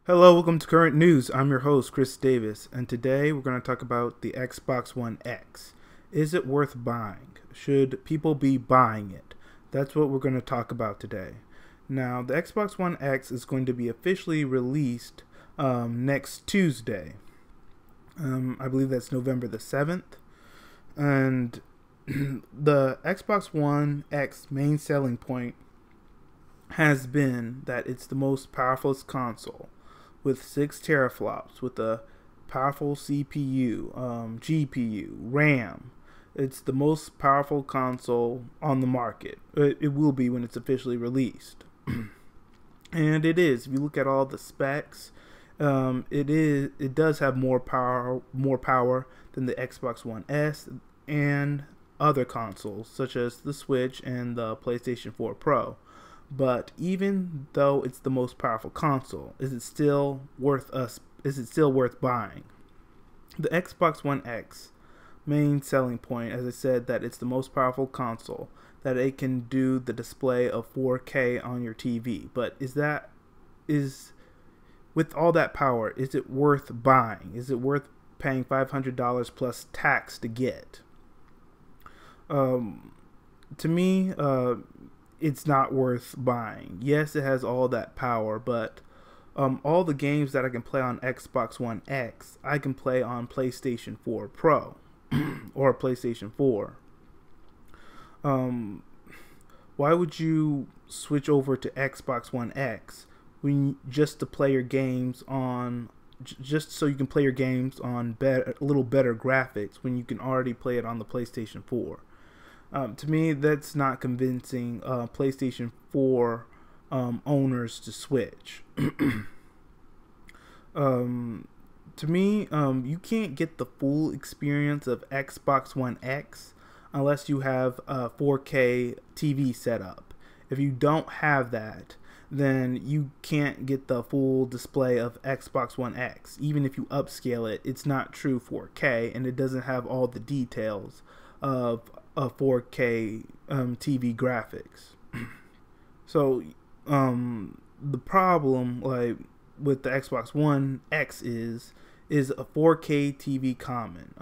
Hello, welcome to Current News. I'm your host, Chris Davis, and today we're going to talk about the Xbox One X. Is it worth buying? Should people be buying it? That's what we're going to talk about today. Now, the Xbox One X is going to be officially released next Tuesday. I believe that's November the 7th. And the Xbox One X main selling point has been that it's the most powerful console with 6 teraflops, with a powerful CPU, GPU, RAM. It's the most powerful console on the market. It will be when it's officially released. And it is. If you look at all the specs, it does have more power than the Xbox One S and other consoles such as the Switch and the PlayStation 4 Pro. But even though it's the most powerful console, is it still worth buying? The Xbox One X main selling point, as I said, that it's the most powerful console, that it can do the display of 4K on your TV. But with all that power, is it worth buying? Is it worth paying $500 plus tax to get? To me, it's not worth buying. Yes, it has all that power, but all the games that I can play on Xbox One X, I can play on PlayStation 4 Pro or PlayStation 4. Why would you switch over to Xbox One X just to play your games on, just so you can play your games on a little better graphics when you can already play it on the PlayStation 4? To me, that's not convincing PlayStation 4 owners to switch. To me, you can't get the full experience of Xbox One X unless you have a 4K TV setup. If you don't have that, then you can't get the full display of Xbox One X. Even if you upscale it, it's not true 4K, and it doesn't have all the details of a 4K TV graphics. So the problem, like, with the Xbox One X is a 4K TV common?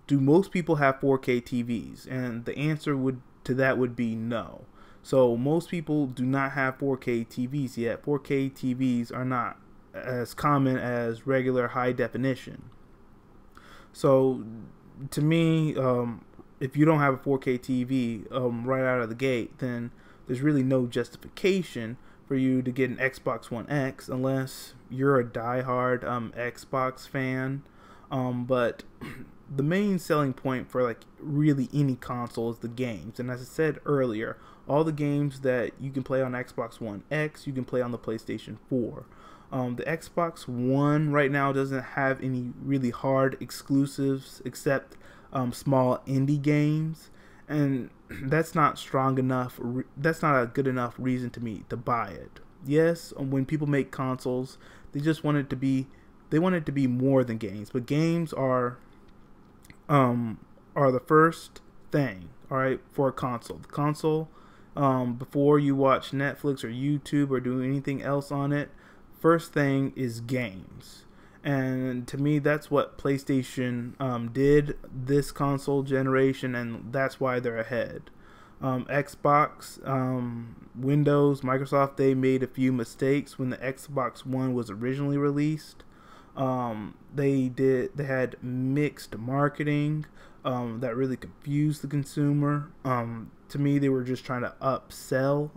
Do most people have 4K TVs? And the answer to that would be no. So most people do not have 4K TVs yet. 4K TVs are not as common as regular high definition. So to me, if you don't have a 4K TV right out of the gate, then there's really no justification for you to get an Xbox One X unless you're a diehard Xbox fan. But the main selling point for like really any console is the games. And as I said earlier, all the games that you can play on Xbox One X, you can play on the PlayStation 4. The Xbox One right now doesn't have any really hard exclusives except small indie games, and that's not strong enough. That's not a good enough reason to me to buy it. Yes, when people make consoles, they just want it to be. They want it to be more than games, but games are the first thing. All right, for a console. The console, before you watch Netflix or YouTube or do anything else on it, first thing is games. And to me, that's what PlayStation did this console generation, and that's why they're ahead. Xbox, Windows, Microsoft, they made a few mistakes when the Xbox One was originally released. They had mixed marketing that really confused the consumer. To me, they were just trying to upsell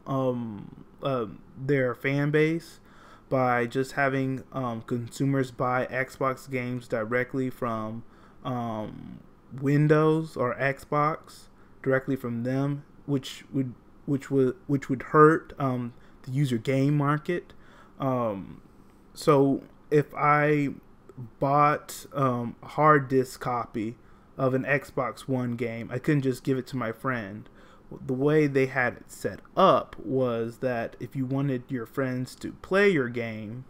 their fan base by just having consumers buy Xbox games directly from Windows or Xbox directly from them, which would hurt the user game market. So if I bought a hard disk copy of an Xbox One game, I couldn't just give it to my friend. The way they had it set up was that if you wanted your friends to play your game,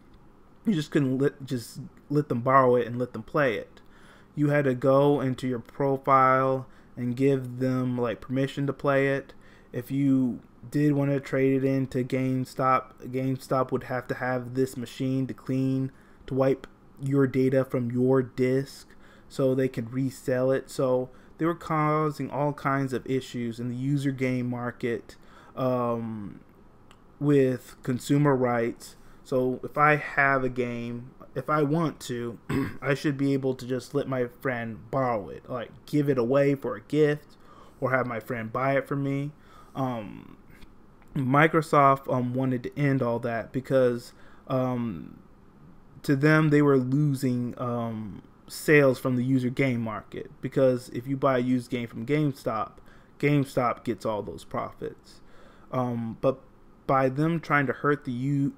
you just couldn't let them borrow it and let them play it. You had to go into your profile and give them like permission to play it. If you did want to trade it into GameStop would have to have this machine to wipe your data from your disk so they could resell it. So they were causing all kinds of issues in the user game market with consumer rights. So if I have a game, if I want to, I should be able to just let my friend borrow it, like give it away for a gift, or have my friend buy it for me. Microsoft wanted to end all that because to them they were losing sales from the user game market, because if you buy a used game from GameStop gets all those profits. But by them trying to hurt the user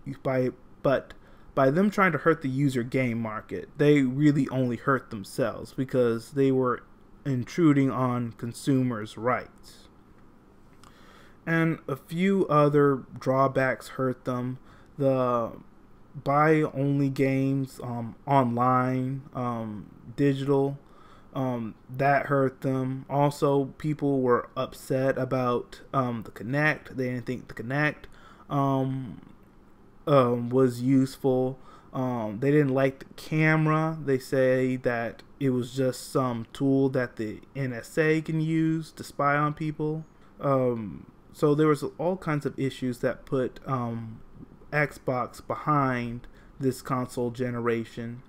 game market, they really only hurt themselves, because they were intruding on consumers' rights. And a few other drawbacks hurt them. The buy only games, online, digital, that hurt them. Also, people were upset about the Kinect. They didn't think the Kinect was useful. They didn't like the camera. They say that it was just some tool that the NSA can use to spy on people. So there was all kinds of issues that put Xbox behind this console generation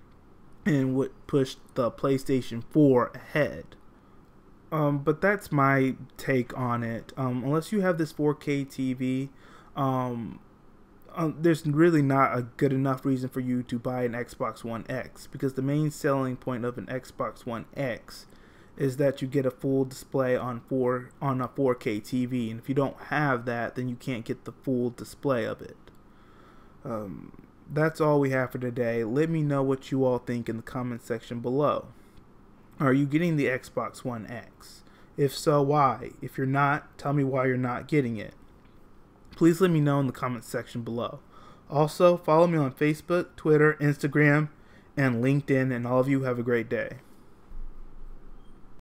and would push the PlayStation 4 ahead. But that's my take on it. Unless you have this 4K TV, there's really not a good enough reason for you to buy an Xbox One X, because the main selling point of an Xbox One X is that you get a full display on a 4K TV, and if you don't have that, then you can't get the full display of it. That's all we have for today. Let me know what you all think in the comment section below. Are you getting the Xbox One X? If so, why? If you're not, tell me why you're not getting it. Please let me know in the comment section below. Also, follow me on Facebook, Twitter, Instagram, and LinkedIn, and all of you have a great day.